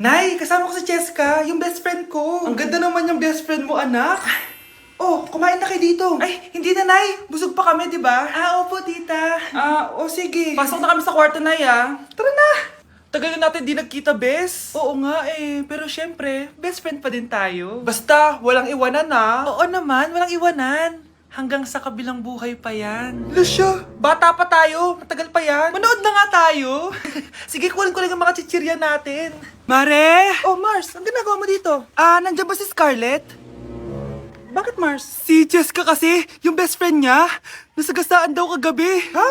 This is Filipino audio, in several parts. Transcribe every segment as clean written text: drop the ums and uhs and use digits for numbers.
Nay, kasama ko si Cheska, yung best friend ko. Ang ganda naman yung best friend mo, anak. Oh, kumain na kayo dito. Ay, hindi na, Nay. Busog pa kami, di ba? Opo, tita. Sige. Pasok na kami sa kwarto, Nay, Tara na. Tagal na natin di nagkita, bes. Oo nga pero syempre, best friend pa din tayo. Basta, walang iwanan Oo naman, walang iwanan. Hanggang sa kabilang buhay pa yan. Lusya, bata pa tayo. Matagal pa yan. Manood na nga tayo. Sige, kunin ko lang ang mga chichirya natin. Mare! Oh, Mars, ang ginagawa mo dito? Nandiyan ba si Scarlett? Bakit, Mars? Si Jessica kasi, yung best friend niya. Nasagasaan daw kagabi. Ha?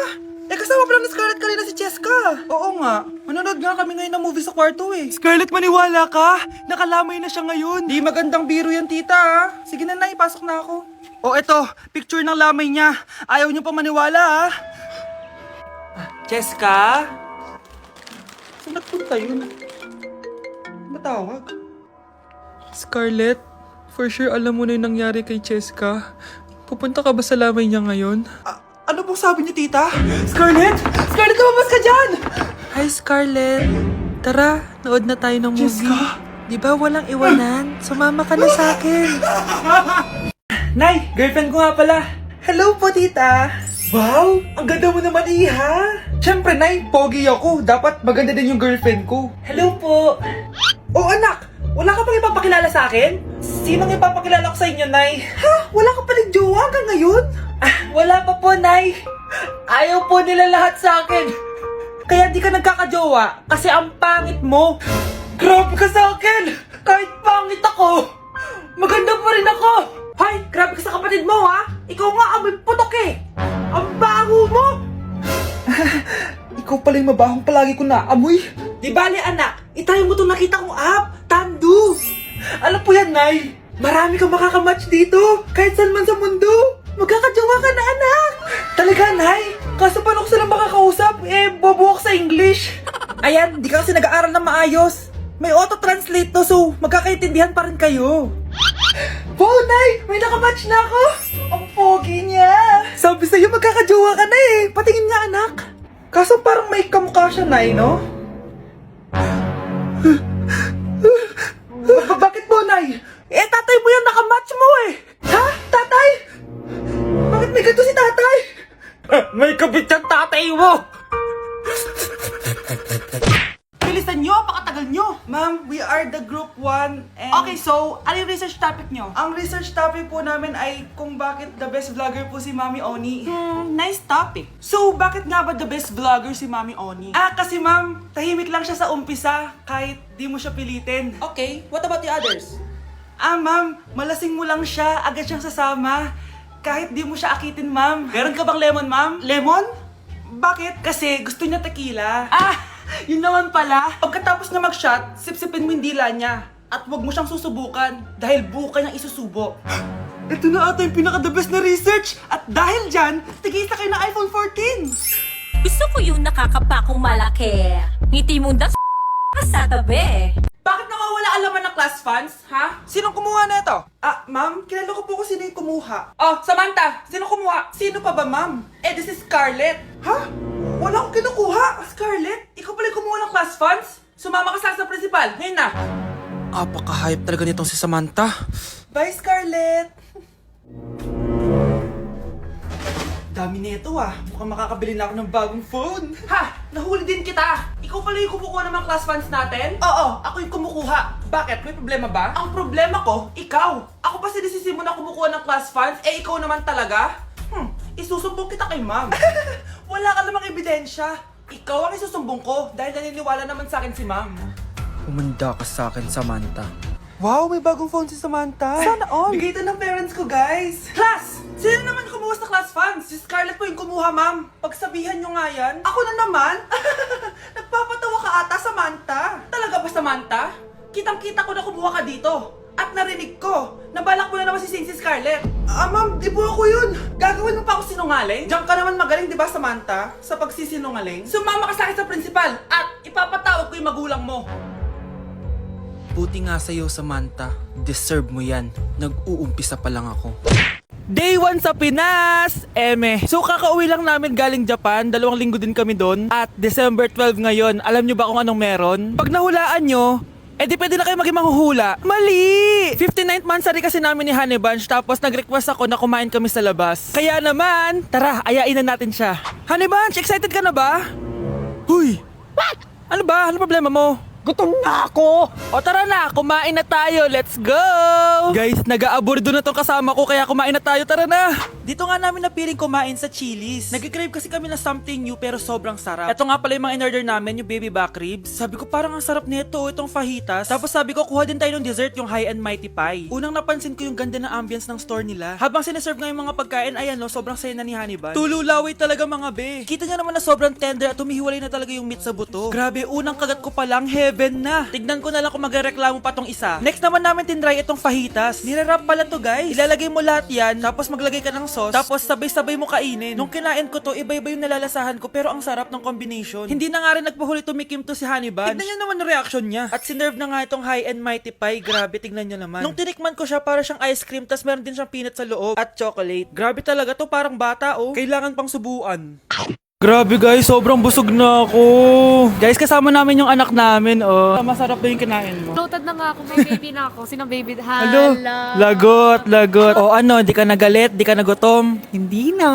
Kasama pala ni Scarlett kanina si Jessica. Oo nga. Manonood nga kami ngayon ng movie sa kwarto Scarlett, maniwala ka. Nakalamay na siya ngayon. Di magandang biro yan, tita Sige na, ipasok na ako. Oh, eto. Picture ng lamay niya. Ayaw niyo pa maniwala, Jessica? Saan nagpunta yun? Matawag? Scarlett, for sure alam mo na yung nangyari kay Jessica. Pupunta ka ba sa lamay niya ngayon? Ano pong sabi niyo, tita? Scarlett! Scarlett, lumabas ka dyan! Hi, Scarlett. Tara, nood na tayo ng movie. Jessica? Di ba walang iwanan? Sumama ka na sa akin. Nay, girlfriend ko nga pala. Hello po, tita. Wow, ang ganda mo naman, iha. Siyempre, Nay, pogi ako. Dapat maganda din yung girlfriend ko. Hello po. Oh, anak, wala ka pang ipapakilala sa akin? Sinong ipapakilala ko sa inyo, Nay? Ha? Wala ka paling jowa hanggang ngayon? Wala pa po, Nay. Ayaw po nila lahat sa akin. Kaya di ka nagkakajowa kasi ang pangit mo. Grabe ka sa akin. Kahit pangit ako, maganda pa rin ako. Hay, grabe ka sa kapatid mo, ha? Ikaw nga amoy putok Ang baho mo. Ikaw pala yung mabahong palagi ko naamoy. Di bali, anak. Itayo mo itong nakita kong app. Tandu. Alam po yan, Nay. Marami kang makakamatch dito. Kahit saan man sa mundo. Magkakajowa ka na, anak. Talaga, Nay? Kaso paano ko silang makakausap? Bobo ako sa English. Ayan, di ka kasi nag-aaral na maayos. May auto-translate to, so magkakaintindihan pa rin kayo. Wow, Nay! May nakamatch na ako! Ang pogi niya! Sabi sa'yo, magkakajowa ka na Patingin nga, anak. Kaso parang may kamukha siya, Nay, no? Bakit mo, Nay? Tatay mo yan, nakamatch mo Ha? Tatay? Bakit may ganito si tatay? May kabit yung tatay mo! Bilisan nyo, pakatagal nyo! Ma'am, we are the group 1 and... Okay, so, ano yung research topic nyo? Ang research topic po namin ay kung bakit the best vlogger po si Mami Oni. Nice topic. So, bakit nga ba the best vlogger si Mami Oni? Kasi ma'am, tahimik lang siya sa umpisa kahit di mo siya pilitin. Okay, what about the others? Ma'am, malasing mo lang siya, agad siyang sasama. Kahit di mo siya akitin, ma'am. Meron ka bang lemon, ma'am? Lemon? Bakit? Kasi gusto niya tequila. Yun naman pala. Pagkatapos na mag-shot, sipsipin mo yung dila niya. At huwag mo siyang susubukan dahil buo ka niyang isusubo. Ito na ata yung pinaka-the best na research. At dahil dyan, tigisa kayo ng iPhone 14. Gusto ko yung nakakapakong malaki. Ngiti mong sa tabi. Bakit nawawala alaman ng class funds, ha? Sinong kumuha na ito? Ma'am, kilala ko po kung sino yung kumuha. Oh, Samantha, sino kumuha? Sino pa ba, ma'am? This is Scarlett. Ha? Wala akong kinukuha. Scarlett, ikaw pala yung kumuha ng class funds? Sumama ka sa principal, ngayon na. Apaka-hype talaga nitong si Samantha. Bye, Scarlett. Dami nito Mukhang makakabili na ako ng bagong phone. Ha! Nahuli din kita! Ikaw pala yung kumukuha ng mga class funds natin? Oo, ako yung kumukuha. Bakit? May problema ba? Ang problema ko, ikaw. Ako pa sinisisi mo na kumukuha ng class funds, ikaw naman talaga? Isusumbong kita kay ma'am. Wala ka namang ebidensya. Ikaw ang isusumbong ko dahil naniniwala naman sa akin si ma'am. Humanda ka sa akin, Samantha. Wow, may bagong phone si Samantha. Sana all. Bigay ito ng parents ko, guys. Class! Sino naman kumuha sa class funds? Si Scarlett po yung kumuha, ma'am. Pagsabihan nyo nga yan. Ako na naman? Nagpapatawa ka ata, Samantha. Talaga ba, Samantha? Kitang-kita ko na kumuha ka dito. At narinig ko, nabalak mo na naman si Scarlett. Ma'am, di po ako yun. Gagawin mo pa ako sinungaling? Diyan ka naman magaling, di ba, Samantha? Sa pagsisinungaling? Sumama ka sa akin sa principal at ipapatawag ko yung magulang mo. Buti nga sa'yo, Samantha. Deserve mo yan. Nag-uumpisa pa lang ako. Day 1 sa Pinas! So kakauwi lang namin galing Japan, 2 linggo din kami doon. At December 12 ngayon, alam nyo ba kung anong meron? Pag nahulaan nyo, Eh di pwede na kayo maging manghuhula. Mali! 59th monthsary kasi namin ni Honey Bunch, tapos nag-request ako na kumain kami sa labas. Kaya naman, tara, ayain na natin siya. Honey Bunch, excited ka na ba? Huy! What? Ano ba? Ano problema mo? Gutom na ako! O tara na, kumain na tayo. Let's go! Guys, nag-aabordo na tong kasama ko kaya kumain na tayo. Tara na! Dito nga namin napiling kumain sa Chili's. Nag-crave kasi kami na something new pero sobrang sarap. Ito nga pala yung mga in-order namin, yung baby back ribs. Sabi ko parang ang sarap nito, itong fajitas. Tapos sabi ko kuha din tayo ng dessert, yung high and mighty pie. Unang napansin ko yung ganda ng ambience ng store nila. Habang sineserve nga yung mga pagkain, ayan no, sobrang saya na ni Honey Bunch. Tululaway talaga mga be. Kita niya naman na sobrang tender at humihiwalay na talaga yung meat sa buto. Grabe, unang kagat ko pa lang, heaven na. Tignan ko na lang kung magreklamo pa tong isa. Next naman namin tinry itong fajitas. Nirarap pala to guys. Ilalagay mo lahat yan, tapos maglagay ka ng sauce, tapos sabay-sabay mo kainin. Nung kinain ko to, iba-iba yung nalalasahan ko pero ang sarap ng combination. Hindi na nga rin nagpahuli tumikim to si Honey Bunch. Tignan nyo naman ang reaction niya. At sinerve na nga itong high and mighty pie. Grabe, tignan nyo naman. Nung tinikman ko siya, para siyang ice cream, tas meron din siyang peanut sa loob at chocolate. Grabe talaga to, parang bata oh. Kailangan pang subuan. Grabe guys, sobrang busog na ako. Guys, kasama namin yung anak namin, oh. Masarap ba yung kinain mo? Loaded na nga ako, may baby na ako. Sinong baby? Hello? Hala. Lagot. O ano, di ka nagalit, di ka nagutom? Hindi na.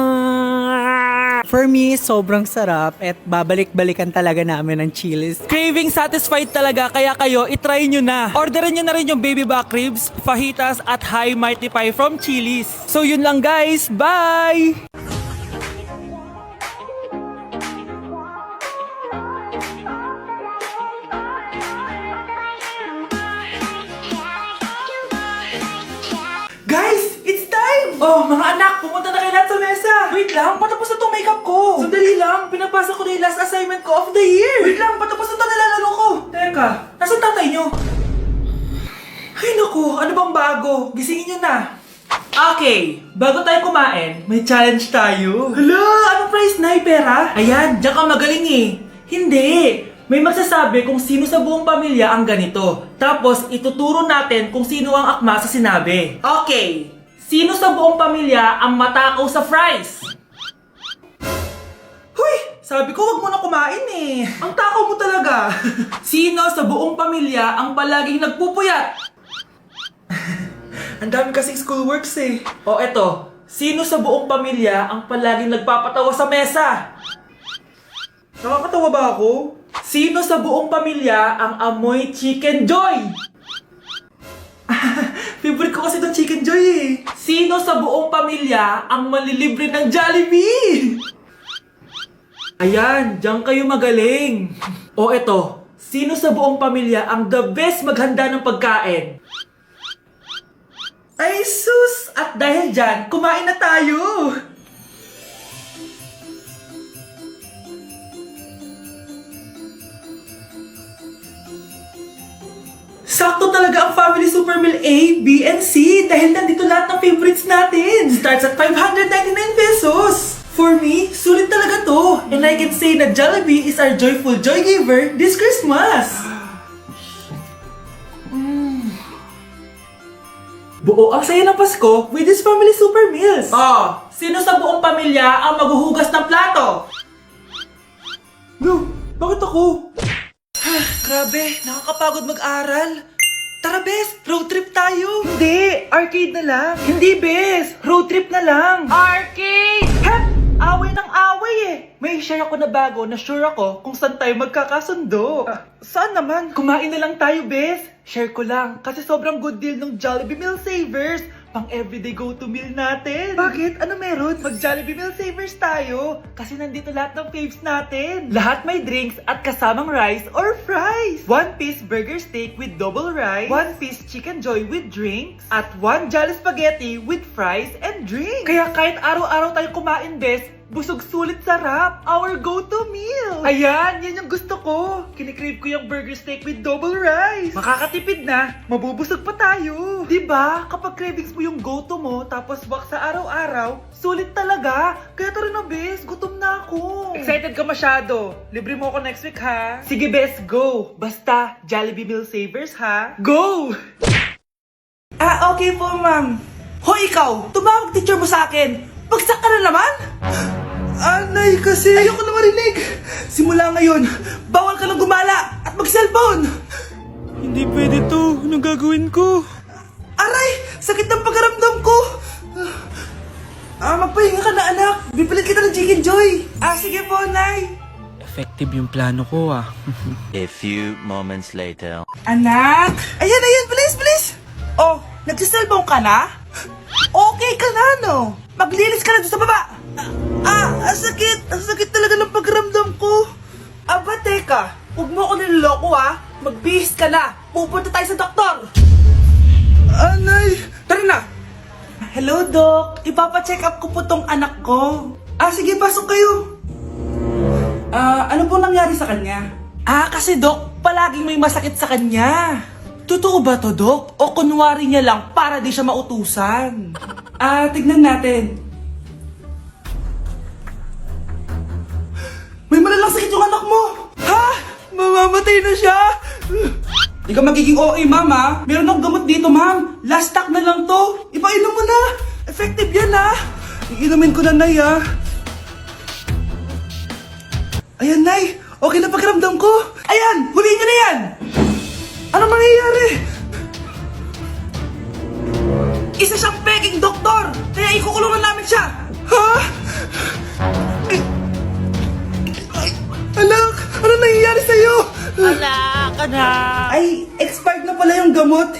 For me, sobrang sarap at babalik-balikan talaga namin ng Chili's. Craving satisfied talaga, kaya kayo, itry nyo na. Orderin nyo na rin yung baby back ribs, fajitas at high mighty pie from Chili's. So yun lang guys, bye! Guys, it's time! Oh, mga anak, pumunta na kayo lahat sa mesa. Wait lang, patapos na tong makeup ko. Sandali lang, pinapasa ko na yung last assignment ko of the year. Wait lang, patapos na to nilalaro ko. Teka, nasan tatay nyo? Ay naku, ano bang bago? Gisingin nyo na. Okay, bago tayo kumain, may challenge tayo. Hala, anong prize na? Pera? Ayan, diyan ka magaling eh. Hindi. May magsasabi kung sino sa buong pamilya ang ganito. Tapos, ituturo natin kung sino ang akma sa sinabi. Okay. Sino sa buong pamilya ang matakaw sa fries? Huy! Sabi ko, wag mo na kumain eh. Ang takaw mo talaga. Sino sa buong pamilya ang palaging nagpupuyat? Ang dami kasing schoolworks eh. O eto, sino sa buong pamilya ang palaging nagpapatawa sa mesa? Nakakatawa ba ako? Sino sa buong pamilya ang amoy Chicken Joy? Favorite ko kasi itong Chicken Joy eh. Sino sa buong pamilya ang malilibre ng Jollibee? Ayan, diyan kayo magaling. O eto, sino sa buong pamilya ang the best maghanda ng pagkain? Ay sus! At dahil dyan, kumain na tayo! Sakto talaga ang Family Super Meal A, B, and C dahil nandito lahat ng favorites natin. Starts at 599 pesos. For me, sulit talaga to. And I can say na Jollibee is our joyful joy giver this Christmas. Buo ang saya ng Pasko with this Family Super Meals. Oh, sino sa buong pamilya ang maghuhugas ng plato? No, bakit ako? Grabe, nakakapagod mag-aral. Tara, Bes, road trip tayo. Hindi, arcade na lang. Hindi, Bes, road trip na lang. Arcade! Hep! Away ng away eh. May share ako na bago na sure ako kung saan tayo magkakasundo. Saan naman? Kumain na lang tayo, Bes. Share ko lang kasi sobrang good deal ng Jollibee Meal Savers. Pang everyday go-to meal natin. Bakit? Ano meron? Mag-Jollibee Meal Savers tayo. Kasi nandito lahat ng faves natin. Lahat may drinks at kasamang rice or fries. 1-piece burger steak with double rice. 1-piece chicken joy with drinks. At 1 Jolly Spaghetti with fries and drinks. Kaya kahit araw-araw tayo kumain, Bes, busog sulit sarap. Our go-to meal. Ayan, yan yung gusto ko. Kinikrave ko yung burger steak with double rice. Makakatipid na, mabubusog pa tayo. Diba? Kapag cravings mo yung go-to mo, tapos wak sa araw-araw, sulit talaga. Kaya tara na, Bes, gutom na ako. Excited ka masyado. Libre mo ako next week, ha? Sige, Bes, go. Basta, Jollibee Meal Savers, ha? Go! Okay po, ma'am. Hoy, ikaw! Tumawag teacher mo sa akin. Bagsak ka na naman? Anay, kasi ayoko na marinig. Simula ngayon, bawal ka nang gumala at mag-cellphone. Hindi pwede to. Anong gagawin ko? Aray! Sakit ng pagkaramdam ko! Magpahinga ka na, anak. Bipilit kita ng Chicken Joy. Sige po, Nay. Effective yung plano ko, A few moments later. Anak! Ayan, bilis! Oh, nagsiselbong ka na? Okay ka na, no? Maglinis ka na doon sa baba. Ang sakit. Ang sakit talaga ng pagramdam ko. Aba, teka. Huwag mo ako niloloko, ha? Magbihis ka na. Pupunta tayo sa doktor. Anay! Tara na. Hello, Doc. Ipapacheck up ko po tong anak ko. Sige, pasok kayo. Ano po nangyari sa kanya? Kasi Doc, palaging may masakit sa kanya. Totoo ba to, Doc? O kunwari niya lang para di siya mautusan? Tignan natin. May malalang sakit yung anak mo! Ha? Mamamatay na siya? Di ka magiging OA, mama. Meron akong gamot dito, ma'am. Last stock na lang to. Ipainom mo na. Effective yan, ha? Iinumin ko na, Nay, ha? Ayan, Nay. Okay na pakiramdam ko. Ayan, huliin niyo na yan. Ano mangyayari? Isa siyang peking doktor. Kaya ikukulungan namin siya. Ha? Anak, ano nangyayari sa'yo? Anak! Ay, expired na pala yung gamot.